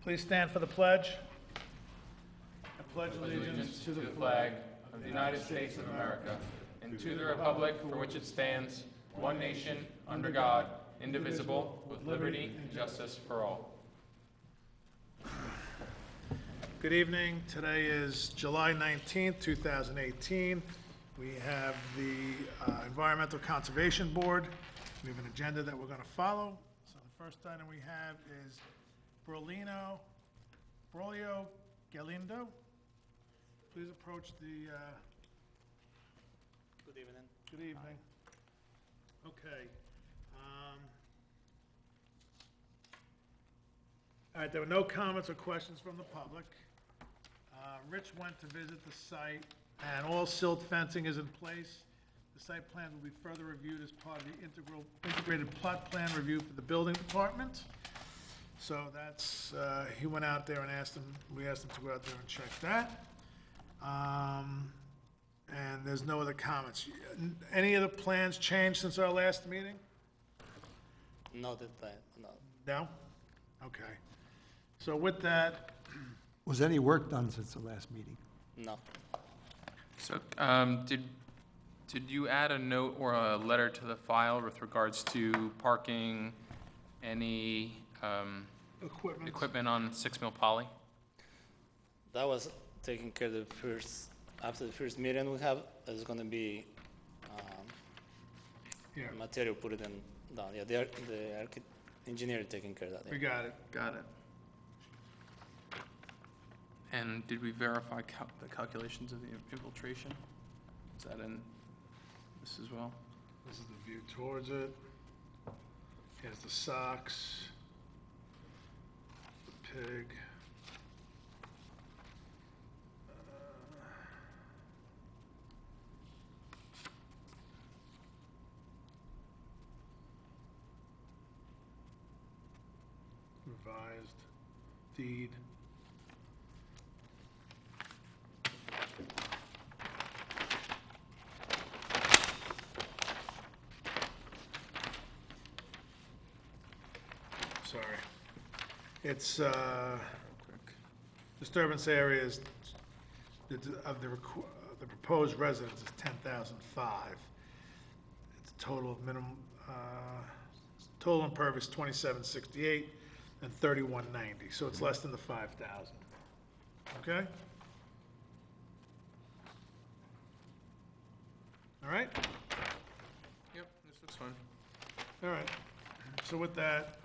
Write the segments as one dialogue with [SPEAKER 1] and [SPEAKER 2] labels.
[SPEAKER 1] Please stand for the pledge. I pledge allegiance to the flag
[SPEAKER 2] of the United States of America and to the republic for which it stands, one nation, under God, indivisible, with liberty and justice for all.
[SPEAKER 1] Good evening. Today is July 19th, 2018. We have the Environmental Conservation Board. We have an agenda that we're going to follow. So the first item we have is Braulio Galindo. Please approach the...
[SPEAKER 3] Good evening.
[SPEAKER 1] Good evening. Okay. All right, there were no comments or questions from the public. Rich went to visit the site, and all silt fencing is in place. The site plan will be further reviewed as part of the integrated plot plan review for the building department. So that's, he went out there and we asked him to go out there and check that. And there's no other comments. Any of the plans changed since our last meeting?
[SPEAKER 3] Not that time, no.
[SPEAKER 1] No? Okay. So with that,
[SPEAKER 4] Was any work done since the last meeting?
[SPEAKER 3] No.
[SPEAKER 2] So, did you add a note or a letter to the file with regards to parking any equipment on 6 Mill Poly?
[SPEAKER 3] That was taken care of after the first meeting we have. There's gonna be
[SPEAKER 1] here,
[SPEAKER 3] material put it in down. Yeah, the engineer taking care of that.
[SPEAKER 1] we
[SPEAKER 3] Yeah.
[SPEAKER 1] got it.
[SPEAKER 2] Got it. And did we verify the calculations of the infiltration? Is that in this as well?
[SPEAKER 1] This is the view towards it. Here's the socks. The pig. Revised deed. Sorry. It's, disturbance area is, the proposed residence is 10,005. It's a total of minimum, total impervious 2768 and 3190, so it's less than the 5,000. Okay? All right?
[SPEAKER 2] Yep, this looks fine.
[SPEAKER 1] All right. So with that,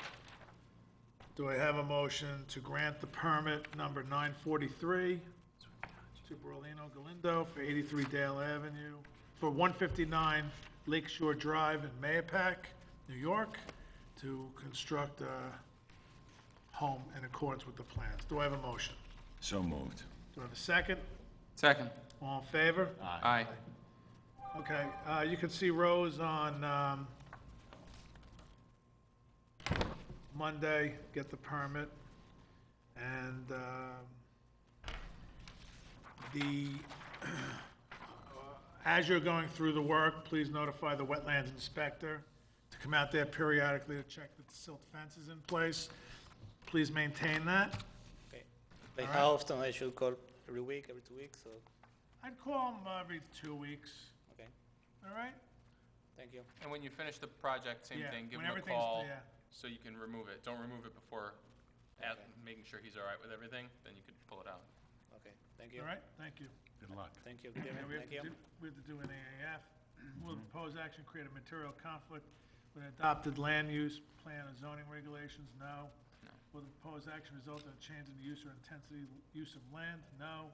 [SPEAKER 1] do I have a motion to grant the permit number 943 to Braulio Galindo for 83 Dale Avenue, for 159 Lakeshore Drive in Mayapack, New York, to construct a home in accordance with the plans? Do I have a motion?
[SPEAKER 5] So moved.
[SPEAKER 1] Do I have a second?
[SPEAKER 2] Second.
[SPEAKER 1] All in favor?
[SPEAKER 2] Aye.
[SPEAKER 1] Okay, you can see Rose on Monday, get the permit, and as you're going through the work, please notify the wetlands inspector to come out there periodically to check that the silt fence is in place. Please maintain that.
[SPEAKER 3] Okay. Like
[SPEAKER 1] All
[SPEAKER 3] how
[SPEAKER 1] right.
[SPEAKER 3] often I should call? Every week, every 2 weeks? Or
[SPEAKER 1] I'd call them every 2 weeks,
[SPEAKER 3] okay.
[SPEAKER 1] all right?
[SPEAKER 3] Thank you.
[SPEAKER 2] And when you finish the project, same
[SPEAKER 1] Yeah,
[SPEAKER 2] thing, give
[SPEAKER 1] when
[SPEAKER 2] him a
[SPEAKER 1] everything's-
[SPEAKER 2] call
[SPEAKER 1] yeah.
[SPEAKER 2] so you can remove it. Don't remove it before making sure he's all right with everything, then you could pull it out.
[SPEAKER 3] Okay. Thank you.
[SPEAKER 1] All right, thank you.
[SPEAKER 5] Good luck.
[SPEAKER 3] Thank you. Good
[SPEAKER 1] Yeah,
[SPEAKER 3] evening.
[SPEAKER 1] we have
[SPEAKER 3] Thank
[SPEAKER 1] to
[SPEAKER 3] you.
[SPEAKER 1] we have to do an AAF. Will the proposed action create a material conflict with adopted land use plan and zoning regulations? No.
[SPEAKER 2] No.
[SPEAKER 1] Will the proposed action result in a change in the use or intensity use of land? No.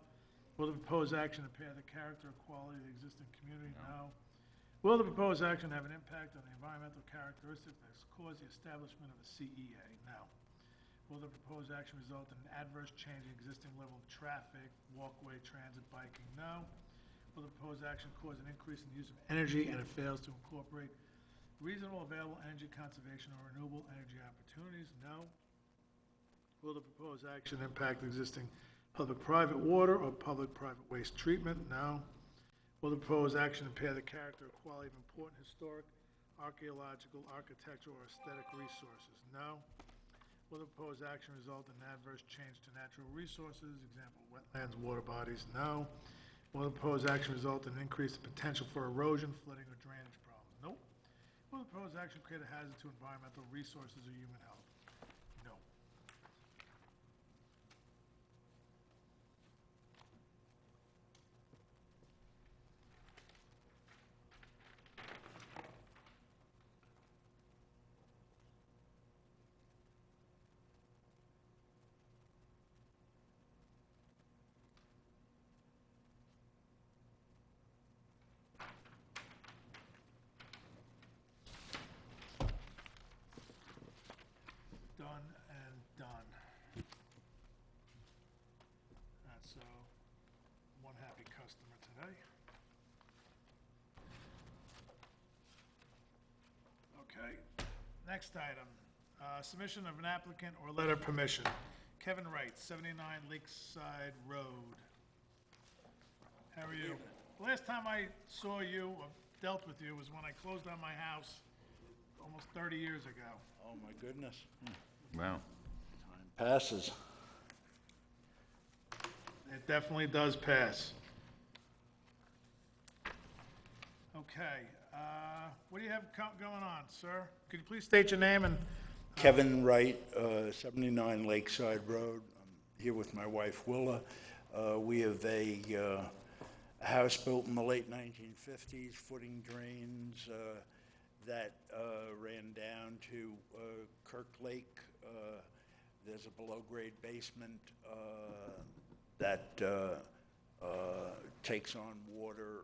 [SPEAKER 1] Will the proposed action impair the character or quality of the existing community? No. Will the proposed action have an impact on the environmental characteristics that cause the establishment of a CEA? No. Will the proposed action result in an adverse change in existing level of traffic, walkway, transit, biking? No. Will the proposed action cause an increase in the use of energy and it fails to incorporate reasonable available energy conservation or renewable energy opportunities? No. Will the proposed action impact existing public-private water or public-private waste treatment? No. Will the proposed action impair the character or quality of important historic, archaeological, architectural, or aesthetic resources? No. Will the proposed action result in adverse change to natural resources, example, wetlands, water bodies? No. Will the proposed action result in increased potential for erosion, flooding, or drainage problems? Nope. Will the proposed action create a hazard to environmental resources or human health? No. Done and done. That's one happy customer today. Okay, next item, submission of an applicant or letter of permission. Kevin Wright, 79 Lakeside Road. How are you? Last time I saw you or dealt with you was when I closed on my house almost 30 years ago.
[SPEAKER 5] Oh, my goodness.
[SPEAKER 6] Wow.
[SPEAKER 5] Time passes.
[SPEAKER 1] It definitely does pass. Okay, what do you have going on, sir? Could you please state your name and,
[SPEAKER 5] Kevin Wright, 79 Lakeside Road. I'm here with my wife, Willa. We have a house built in the late 1950s, footing drains that ran down to Kirk Lake. There's a below-grade basement that takes on water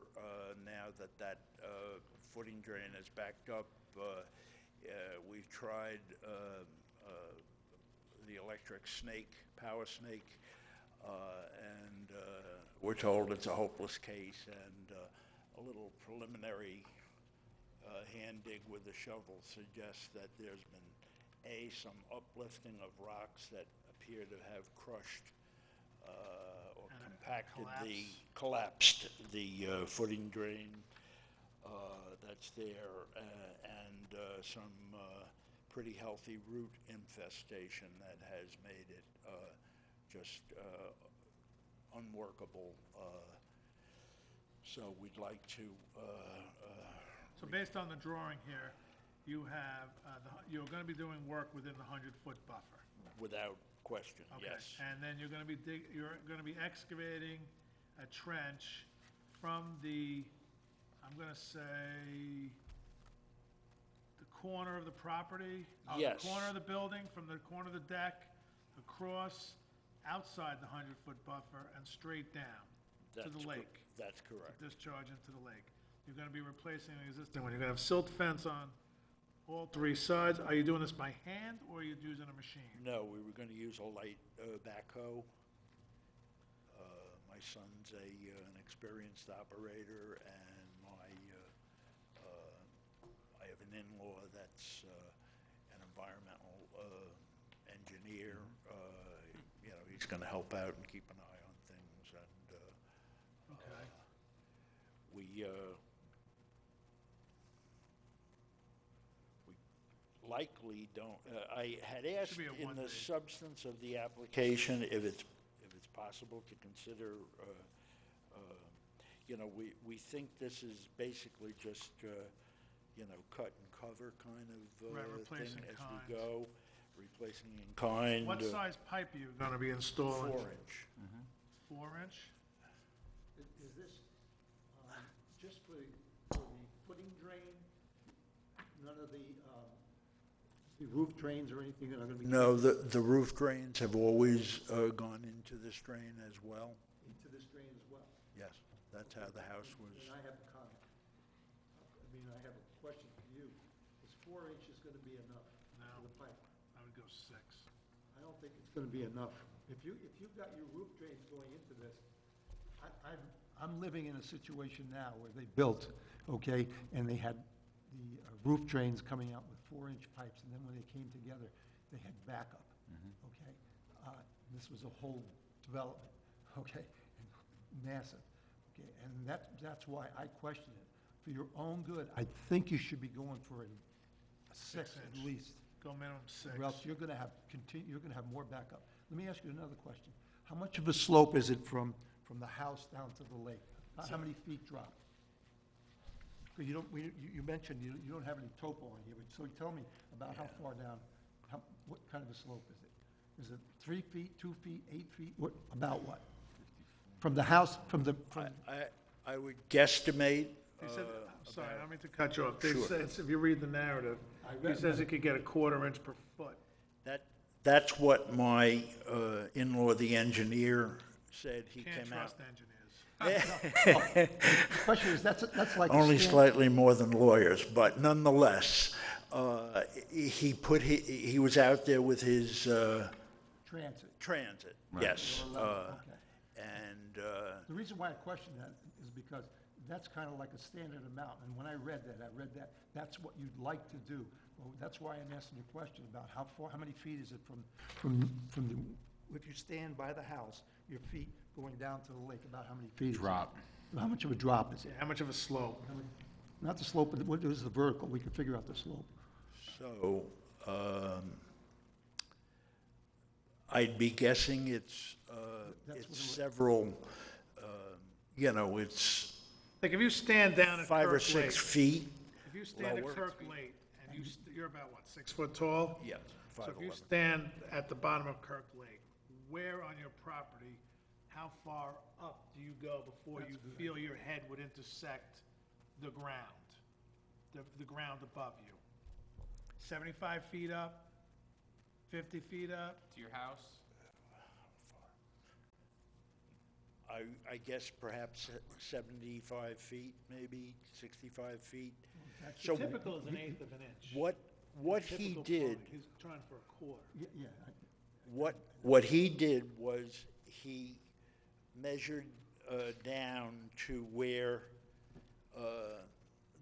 [SPEAKER 5] now that footing drain is backed up. We've tried the electric snake, power snake, and we're told it's a hopeless case, and a little preliminary hand dig with a shovel suggests that there's been, some uplifting of rocks that appear to have crushed or
[SPEAKER 1] And
[SPEAKER 5] compacted
[SPEAKER 1] collapse.
[SPEAKER 5] collapsed the footing drain that's there, and some pretty healthy root infestation that has made it just unworkable. So we'd like to
[SPEAKER 1] so based on the drawing here, you have, you're gonna be doing work within the 100-foot buffer?
[SPEAKER 5] without question,
[SPEAKER 1] Okay.
[SPEAKER 5] yes.
[SPEAKER 1] And then you're gonna be excavating a trench from the, I'm gonna say, the corner of the property?
[SPEAKER 5] Yes.
[SPEAKER 1] The corner of the building, from the corner of the deck, across, outside the 100-foot buffer, and straight down to
[SPEAKER 5] That's
[SPEAKER 1] the
[SPEAKER 5] cor-
[SPEAKER 1] lake,
[SPEAKER 5] That's correct.
[SPEAKER 1] discharge into the lake. You're gonna be replacing an existing one. You're gonna have silt fence on all three sides. Are you doing this by hand, or are you using a machine?
[SPEAKER 5] No, we were going to use a light backhoe. My son's an experienced operator, and I have an in-law that's an environmental engineer. He's going to help out and keep an eye on things, and
[SPEAKER 1] Okay.
[SPEAKER 5] we likely don't, I had asked
[SPEAKER 1] be a
[SPEAKER 5] in the
[SPEAKER 1] one-day.
[SPEAKER 5] substance of the application if it's possible to consider, we think this is basically just, cut and cover kind of
[SPEAKER 1] Right,
[SPEAKER 5] thing
[SPEAKER 1] replacing
[SPEAKER 5] as
[SPEAKER 1] kinds.
[SPEAKER 5] we go, replacing in kind.
[SPEAKER 1] What size pipe are you gonna be installing?
[SPEAKER 5] 4-inch.
[SPEAKER 1] 4-inch?
[SPEAKER 4] Is this just for the footing drain? None of the roof drains or anything that are going to be?
[SPEAKER 5] No, the roof drains have always gone into this drain as well.
[SPEAKER 4] Into this drain as well?
[SPEAKER 5] Yes, that's how the house was.
[SPEAKER 4] And I have a comment. I have a question for you. Is 4 inches going to be enough
[SPEAKER 1] No.
[SPEAKER 4] for the pipe?
[SPEAKER 1] I would go 6.
[SPEAKER 4] I don't think it's going to be enough. If you've got your roof drains going into this, I'm living in a situation now where they built, okay, and they had the roof drains coming out with 4-inch pipes, and then when they came together, they had backup, okay? This was a whole development, okay, and massive, okay? And that's why I question it. For your own good, I think you should be going for a 6 at
[SPEAKER 1] inch.
[SPEAKER 4] least.
[SPEAKER 1] go minimum 6.
[SPEAKER 4] or else you're gonna have more backup. Let me ask you another question. How much of a slope is it from the house down to the lake? How many feet drop? 'Cause you mentioned you don't have any topo on here, but so tell me about how far down, what kind of a slope is it? Is it 3 feet, 2 feet, 8 feet? About what? From the house,
[SPEAKER 5] I would guesstimate,
[SPEAKER 1] He said, I'm sorry, I don't mean to cut you off.
[SPEAKER 5] Sure.
[SPEAKER 1] It says, if you read the narrative, he says it could get a 1/4 inch per foot.
[SPEAKER 5] that's what my in-law, the engineer, said. He
[SPEAKER 1] Can't
[SPEAKER 5] came out.
[SPEAKER 1] trust engineers.
[SPEAKER 4] the question is, that's like. a
[SPEAKER 5] Only
[SPEAKER 4] stand-
[SPEAKER 5] slightly more than lawyers, but nonetheless, he was out there with his
[SPEAKER 4] Transit.
[SPEAKER 5] yes.
[SPEAKER 4] Okay.
[SPEAKER 5] And
[SPEAKER 4] The reason why I question that is because that's kind of like a standard amount, and when I read that, that's what you'd like to do. Well, that's why I'm asking you a question about how many feet is it from the, if you stand by the house, your feet going down to the lake, about how many feet is it?
[SPEAKER 6] Drop.
[SPEAKER 4] How much of a drop is it?
[SPEAKER 1] How much of a slope?
[SPEAKER 4] Not the slope, but what is the vertical? We can figure out the slope.
[SPEAKER 5] so I'd be guessing it's
[SPEAKER 4] That's
[SPEAKER 5] it's
[SPEAKER 4] what
[SPEAKER 5] several, it's
[SPEAKER 1] Like if you stand down at
[SPEAKER 5] 5 or
[SPEAKER 1] Kirk Lake,
[SPEAKER 5] 6 feet.
[SPEAKER 1] if you stand at
[SPEAKER 5] lower.
[SPEAKER 1] Kirk Lake, and you're about, what, 6 foot tall?
[SPEAKER 5] Yes,
[SPEAKER 1] So if you
[SPEAKER 5] 5'11".
[SPEAKER 1] stand at the bottom of Kirk Lake, where on your property, how far up do you go before you feel your head would intersect the ground, the ground above you? 75 feet up? 50 feet up?
[SPEAKER 2] To your house?
[SPEAKER 5] I guess perhaps 75 feet, maybe 65 feet. So
[SPEAKER 1] Typical is an eighth of an inch.
[SPEAKER 5] what he
[SPEAKER 1] Typical
[SPEAKER 5] did,
[SPEAKER 1] plumbing, he's trying for a 1/4.
[SPEAKER 4] Yeah,
[SPEAKER 5] what he did was he measured down to where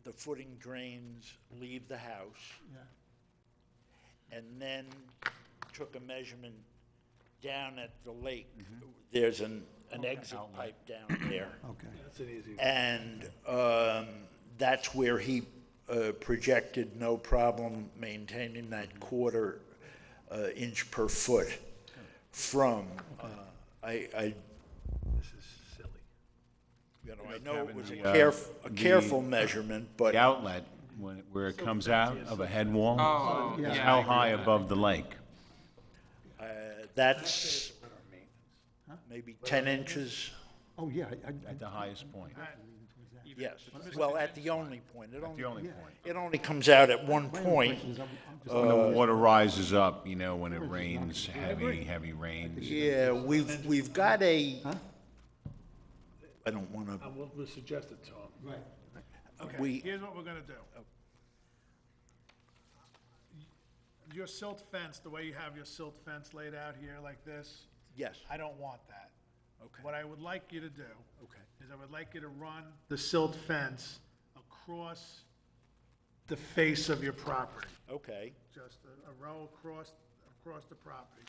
[SPEAKER 5] the footing drains leave the house,
[SPEAKER 4] yeah.
[SPEAKER 5] and then took a measurement down at the lake. There's an exit pipe down there.
[SPEAKER 4] Okay.
[SPEAKER 1] That's an easy.
[SPEAKER 5] And that's where he projected no problem maintaining that 1/4 inch per foot from,
[SPEAKER 6] This is silly.
[SPEAKER 5] I know it was a
[SPEAKER 6] the,
[SPEAKER 5] careful measurement, but
[SPEAKER 6] The outlet, where it comes out of a head wall,
[SPEAKER 2] Oh,
[SPEAKER 6] is
[SPEAKER 2] yeah.
[SPEAKER 6] how high above the lake?
[SPEAKER 5] that's maybe 10 inches,
[SPEAKER 4] Oh, yeah,
[SPEAKER 6] At the highest point,
[SPEAKER 5] yes. Well, at the only point.
[SPEAKER 6] the only point.
[SPEAKER 5] It only comes out at one point.
[SPEAKER 6] When the water rises up, when it rains, heavy rains.
[SPEAKER 5] Yeah, we've got a, I don't want to,
[SPEAKER 1] We'll suggest it to him.
[SPEAKER 4] Right.
[SPEAKER 1] Okay, here's what we're gonna do. Your silt fence, the way you have your silt fence laid out here like this,
[SPEAKER 5] yes,
[SPEAKER 1] I don't want that.
[SPEAKER 5] okay.
[SPEAKER 1] What I would like you to do
[SPEAKER 5] Okay.
[SPEAKER 1] is I would like you to run the silt fence across the face of your property.
[SPEAKER 5] Okay,
[SPEAKER 1] Just a row across the property.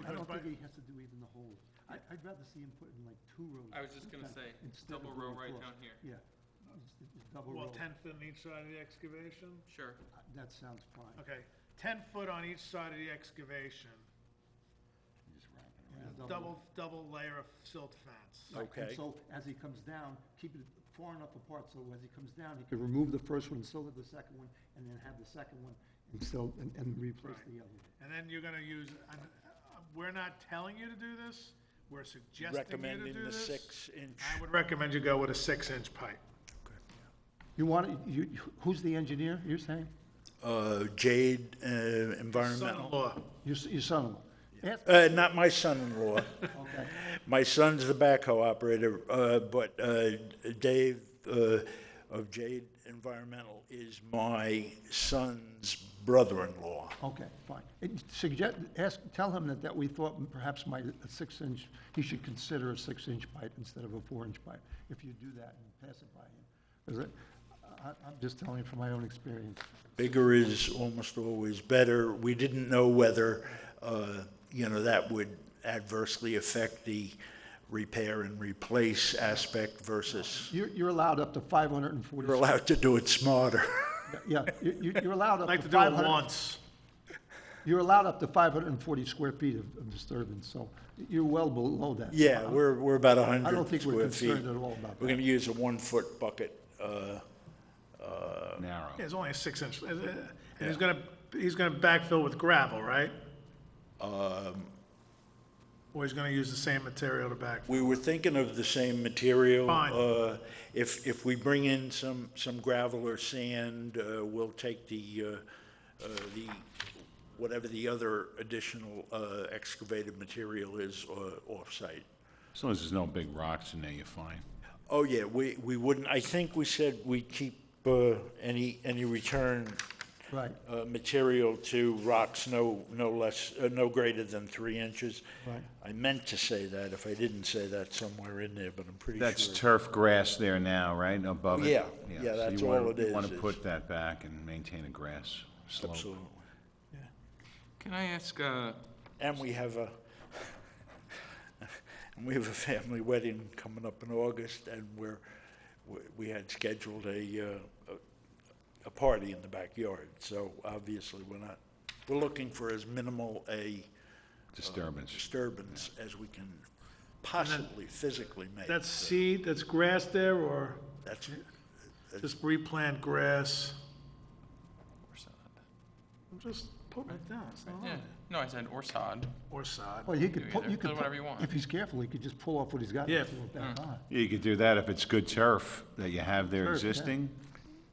[SPEAKER 4] I don't think he has to do even the whole, I'd rather see him put in like 2 rows.
[SPEAKER 2] I was just gonna say,
[SPEAKER 4] instead of
[SPEAKER 2] double row
[SPEAKER 4] going
[SPEAKER 2] right
[SPEAKER 4] across.
[SPEAKER 2] down here.
[SPEAKER 4] Yeah, it's double
[SPEAKER 1] Well,
[SPEAKER 4] row.
[SPEAKER 1] 10 foot on each side of the excavation?
[SPEAKER 2] Sure.
[SPEAKER 4] That sounds fine.
[SPEAKER 1] Okay, 10 foot on each side of the excavation,
[SPEAKER 4] Yeah,
[SPEAKER 1] double layer of silt fence.
[SPEAKER 4] Right, and
[SPEAKER 5] Okay.
[SPEAKER 4] so as he comes down, keep it far enough apart, so as he comes down, he can remove the first one, still have the second one, and then have the second one, and replace
[SPEAKER 1] Right.
[SPEAKER 4] the other one.
[SPEAKER 1] And then you're gonna use, we're not telling you to do this, we're suggesting you to
[SPEAKER 5] recommending
[SPEAKER 1] do
[SPEAKER 5] the
[SPEAKER 1] this.
[SPEAKER 5] 6-inch.
[SPEAKER 1] I would recommend you go with a 6-inch pipe.
[SPEAKER 4] You want, who's the engineer, you're saying?
[SPEAKER 5] Jade Environmental.
[SPEAKER 1] Son-in-law.
[SPEAKER 4] Your son-in-law? Ask-
[SPEAKER 5] Not my son-in-law.
[SPEAKER 4] Okay.
[SPEAKER 5] My son's the backhoe operator, but Dave of Jade Environmental is my son's brother-in-law.
[SPEAKER 4] Okay, fine. And tell him that we thought perhaps a 6-inch, he should consider a 6-inch pipe instead of a 4-inch pipe, if you do that and pass it by him. 'Cause I'm just telling you from my own experience.
[SPEAKER 5] Bigger is almost always better. We didn't know whether, that would adversely affect the repair and replace aspect versus,
[SPEAKER 4] You're allowed up to 540.
[SPEAKER 5] we're allowed to do it smarter.
[SPEAKER 4] Yeah, you're allowed
[SPEAKER 1] I'd
[SPEAKER 4] up
[SPEAKER 1] like
[SPEAKER 4] to
[SPEAKER 1] to do it
[SPEAKER 4] 500.
[SPEAKER 1] once.
[SPEAKER 4] You're allowed up to 540 square feet of disturbance, so you're well below that.
[SPEAKER 5] Yeah, we're about
[SPEAKER 4] I don't
[SPEAKER 5] 100
[SPEAKER 4] think we're
[SPEAKER 5] square feet.
[SPEAKER 4] concerned at all about
[SPEAKER 5] We're
[SPEAKER 4] that.
[SPEAKER 5] gonna use a 1-foot bucket.
[SPEAKER 6] Narrow.
[SPEAKER 1] Yeah, it's only a 6-inch, and he's gonna backfill with gravel, right? Or he's gonna use the same material to backfill?
[SPEAKER 5] We were thinking of the same material.
[SPEAKER 1] Fine.
[SPEAKER 5] If we bring in some gravel or sand, we'll take the, whatever the other additional excavated material is off-site.
[SPEAKER 6] As long as there's no big rocks in there, you're fine.
[SPEAKER 5] Oh, yeah, we wouldn't, I think we said we'd keep any return
[SPEAKER 4] Right,
[SPEAKER 5] material to rocks no greater than 3 inches.
[SPEAKER 4] right.
[SPEAKER 5] I meant to say that, if I didn't say that somewhere in there, but I'm pretty sure.
[SPEAKER 6] That's turf grass there now, right, above it?
[SPEAKER 5] Yeah,
[SPEAKER 6] so
[SPEAKER 5] yeah, that's
[SPEAKER 6] you wanna-
[SPEAKER 5] all it
[SPEAKER 6] You want to
[SPEAKER 5] is.
[SPEAKER 6] put that back and maintain a grass slope.
[SPEAKER 5] Absolutely.
[SPEAKER 2] Can I ask,
[SPEAKER 5] And we have a, family wedding coming up in August, and we had scheduled a party in the backyard, so obviously we're looking for as minimal a
[SPEAKER 6] Disturbance.
[SPEAKER 5] disturbance as we can possibly physically make.
[SPEAKER 1] That's seed, that's grass there, or
[SPEAKER 5] That's,
[SPEAKER 1] just replant grass? I'm just putting it down, it's not on
[SPEAKER 2] yeah,
[SPEAKER 1] there.
[SPEAKER 2] no, I said or sod.
[SPEAKER 1] Or sod.
[SPEAKER 4] Well, he could,
[SPEAKER 2] Do
[SPEAKER 4] pull-
[SPEAKER 2] either.
[SPEAKER 4] you could,
[SPEAKER 2] Do whatever you want.
[SPEAKER 4] if he's careful, he could just pull off what he's got
[SPEAKER 1] Yeah.
[SPEAKER 4] and pull it back on.
[SPEAKER 6] Yeah, you could do that if it's good turf that you have there
[SPEAKER 4] Turf, yeah.
[SPEAKER 6] existing.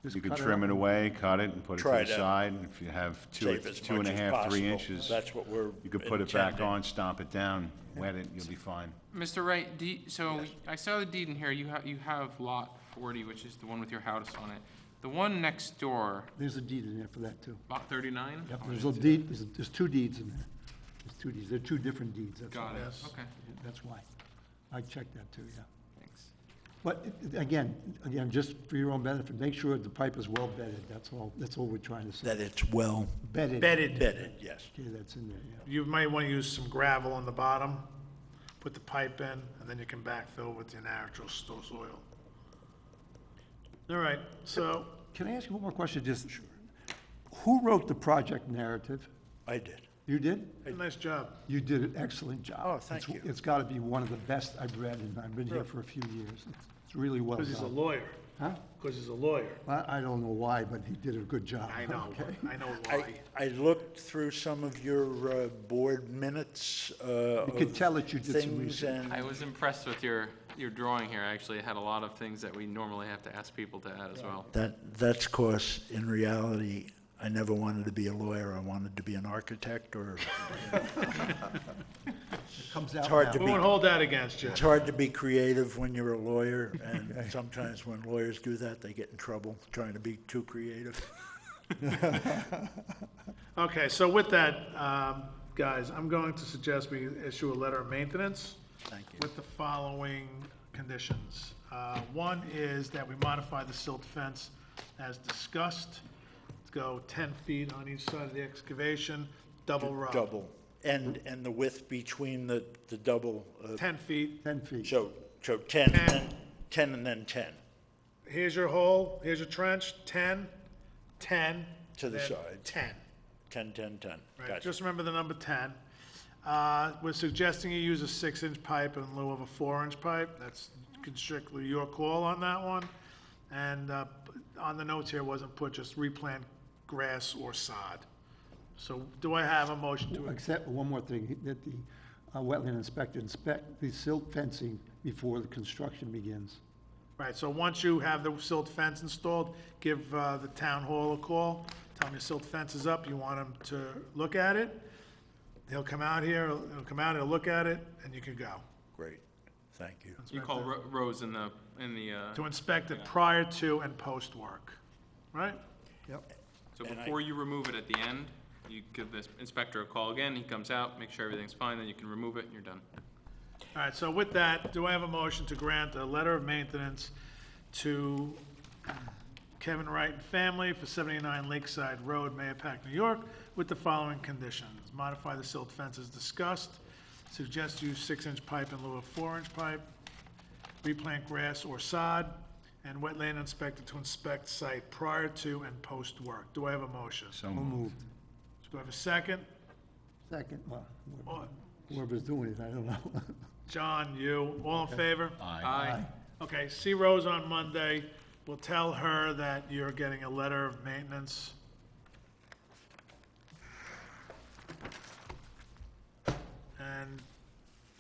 [SPEAKER 4] Just
[SPEAKER 6] You could
[SPEAKER 4] cut it
[SPEAKER 6] trim
[SPEAKER 4] up.
[SPEAKER 6] it away, cut it, and put it to
[SPEAKER 5] Try
[SPEAKER 6] the
[SPEAKER 5] to
[SPEAKER 6] side. And if you have two
[SPEAKER 5] save as much
[SPEAKER 6] and a
[SPEAKER 5] as
[SPEAKER 6] half, 3
[SPEAKER 5] possible.
[SPEAKER 6] inches,
[SPEAKER 5] That's what we're
[SPEAKER 6] you could put it back
[SPEAKER 5] intending.
[SPEAKER 6] on, stomp it down, wet it, you'll be fine.
[SPEAKER 2] Mr. Wright, so I saw the deed in here, you have lot 40, which is the one with your house on it. The one next door,
[SPEAKER 4] There's a deed in there for that, too.
[SPEAKER 2] lot 39?
[SPEAKER 4] Yep,
[SPEAKER 2] Oh, I
[SPEAKER 4] there's a
[SPEAKER 2] didn't see
[SPEAKER 4] deed, there's 2 deeds in there. There's 2 deeds, they're 2 different deeds,
[SPEAKER 2] that.
[SPEAKER 4] that's all.
[SPEAKER 2] Got it,
[SPEAKER 1] Yes.
[SPEAKER 2] okay,
[SPEAKER 4] That's why. I checked that, too, yeah.
[SPEAKER 2] thanks.
[SPEAKER 4] But again, just for your own benefit, make sure the pipe is well bedded, that's all we're trying to say.
[SPEAKER 5] That it's well
[SPEAKER 4] Bedded.
[SPEAKER 1] Bedded.
[SPEAKER 5] bedded, yes.
[SPEAKER 4] Okay, that's in there, yeah.
[SPEAKER 1] You might want to use some gravel on the bottom, put the pipe in, and then you can backfill with your natural soil. All right, so,
[SPEAKER 4] Can I ask you one more question, just, who wrote the project narrative?
[SPEAKER 5] I did.
[SPEAKER 4] You did?
[SPEAKER 1] nice job.
[SPEAKER 4] You did an excellent job.
[SPEAKER 5] Oh, thank you.
[SPEAKER 4] It's gotta be one of the best I've read, and I've been here for a few years. It's really well
[SPEAKER 1] Because he's a
[SPEAKER 4] done.
[SPEAKER 1] lawyer.
[SPEAKER 4] Huh?
[SPEAKER 1] Because he's a lawyer.
[SPEAKER 4] I don't know why, but he did a good job.
[SPEAKER 1] I know,
[SPEAKER 4] Okay.
[SPEAKER 1] I know why.
[SPEAKER 5] I looked through some of your board minutes
[SPEAKER 4] You could tell that you did some
[SPEAKER 5] things,
[SPEAKER 4] research.
[SPEAKER 5] and
[SPEAKER 2] I was impressed with your drawing here, actually, it had a lot of things that we normally have to ask people to add as well.
[SPEAKER 5] that's 'cause in reality, I never wanted to be a lawyer. I wanted to be an architect, or
[SPEAKER 4] It comes out
[SPEAKER 5] It's hard
[SPEAKER 4] now.
[SPEAKER 5] to
[SPEAKER 1] We
[SPEAKER 5] be-
[SPEAKER 1] won't hold that against you.
[SPEAKER 5] it's hard to be creative when you're a lawyer, and sometimes when lawyers do that, they get in trouble trying to be too creative.
[SPEAKER 1] Okay, so with that, guys, I'm going to suggest we issue a letter of maintenance
[SPEAKER 5] Thank you.
[SPEAKER 1] with the following conditions. One is that we modify the silt fence as discussed, to go 10 feet on each side of the excavation, double row.
[SPEAKER 5] Double. And the width between the double,
[SPEAKER 1] 10 feet.
[SPEAKER 4] 10 feet.
[SPEAKER 5] so 10, and then 10, and then 10.
[SPEAKER 1] Here's your hole, here's your trench, 10, 10.
[SPEAKER 5] To the
[SPEAKER 1] then
[SPEAKER 5] side.
[SPEAKER 1] 10.
[SPEAKER 5] 10, 10, 10.
[SPEAKER 1] Right,
[SPEAKER 5] Gotcha.
[SPEAKER 1] just remember the number 10. We're suggesting you use a 6-inch pipe in lieu of a 4-inch pipe. That's strictly your call on that one. And on the notes here wasn't put just replant grass or sod. So do I have a motion to,
[SPEAKER 4] Except one more thing, that the wetland inspector inspect the silt fencing before the construction begins.
[SPEAKER 1] right, so once you have the silt fence installed, give the town hall a call. Tell them your silt fence is up, you want him to look at it. He'll come out here, he'll look at it, and you can go.
[SPEAKER 5] Great. Thank you.
[SPEAKER 2] You call Rose in the,
[SPEAKER 1] To inspect it prior to and post work, right?
[SPEAKER 4] Yep.
[SPEAKER 2] so
[SPEAKER 5] And
[SPEAKER 2] before you remove it at the end, you give the inspector a call again, he comes out, make sure everything's fine, then you can remove it and you're done.
[SPEAKER 1] All right, so with that, do I have a motion to grant a letter of maintenance to Kevin Wright and family for 79 Lakeside Road, Mayapack, New York, with the following conditions? Modify the silt fence as discussed, suggest use 6-inch pipe in lieu of 4-inch pipe, replant grass or sod, and wetland inspector to inspect site prior to and post work. Do I have a motion?
[SPEAKER 6] So moved.
[SPEAKER 1] Do I have a second?
[SPEAKER 4] Second, well,
[SPEAKER 1] All-
[SPEAKER 4] whoever's doing it, I don't know.
[SPEAKER 1] John, you, all in favor?
[SPEAKER 2] Aye.
[SPEAKER 1] Okay, see Rose on Monday. We'll tell her that you're getting a letter of maintenance. And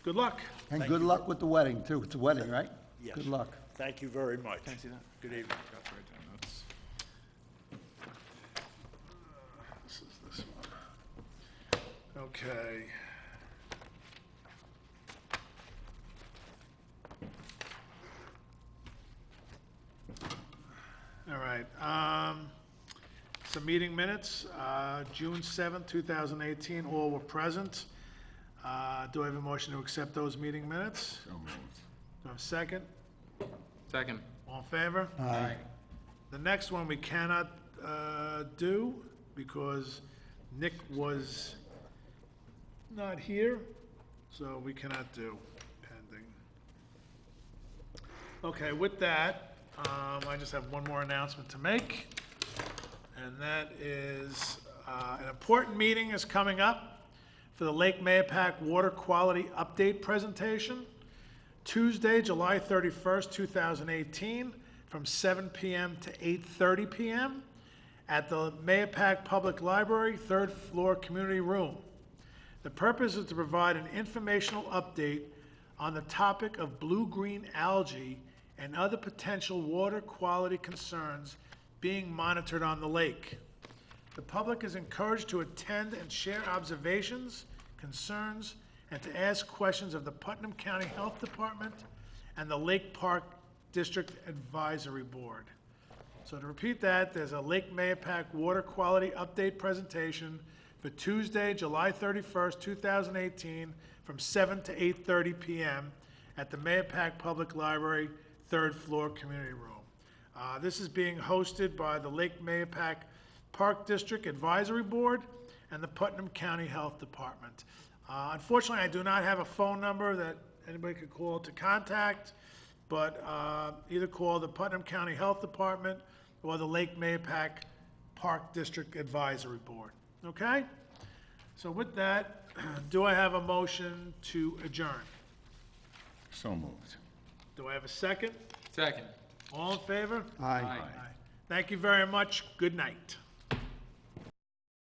[SPEAKER 1] good luck.
[SPEAKER 4] And good luck with the wedding, too. It's a wedding, right?
[SPEAKER 5] Yes.
[SPEAKER 4] Good luck.
[SPEAKER 5] Thank you very much.
[SPEAKER 2] Can I see that?
[SPEAKER 5] Good evening.
[SPEAKER 2] Forgot to write down notes.
[SPEAKER 1] This is this one. Okay. All right, some meeting minutes, June 7th, 2018, all were present. Do I have a motion to accept those meeting minutes?
[SPEAKER 6] So moved.
[SPEAKER 1] Do I have a second?
[SPEAKER 2] Second.
[SPEAKER 1] All in favor?
[SPEAKER 4] Aye.
[SPEAKER 1] The next one we cannot do because Nick was not here, so we cannot do pending. Okay, with that, I just have one more announcement to make, and that is an important meeting is coming up for the Lake Mayapack Water Quality Update Presentation, Tuesday, July 31st, 2018, from 7 p.m. to 8:30 p.m. at the Mayapack Public Library, third floor community room. The purpose is to provide an informational update on the topic of blue-green algae and other potential water quality concerns being monitored on the lake. The public is encouraged to attend and share observations, concerns, and to ask questions of the Putnam County Health Department and the Lake Park District Advisory Board. So to repeat that, there's a Lake Mayapack Water Quality Update presentation for Tuesday, July 31st, 2018, from 7 to 8:30 p.m. at the Mayapack Public Library, third floor community room. This is being hosted by the Lake Mayapack Park District Advisory Board and the Putnam County Health Department. Unfortunately, I do not have a phone number that anybody could call to contact, but either call the Putnam County Health Department or the Lake Mayapack Park District Advisory Board. Okay? So with that, do I have a motion to adjourn?
[SPEAKER 6] So moved.
[SPEAKER 1] Do I have a second?
[SPEAKER 2] Second.
[SPEAKER 1] All in favor?
[SPEAKER 4] Aye.
[SPEAKER 1] Thank you very much. Good night.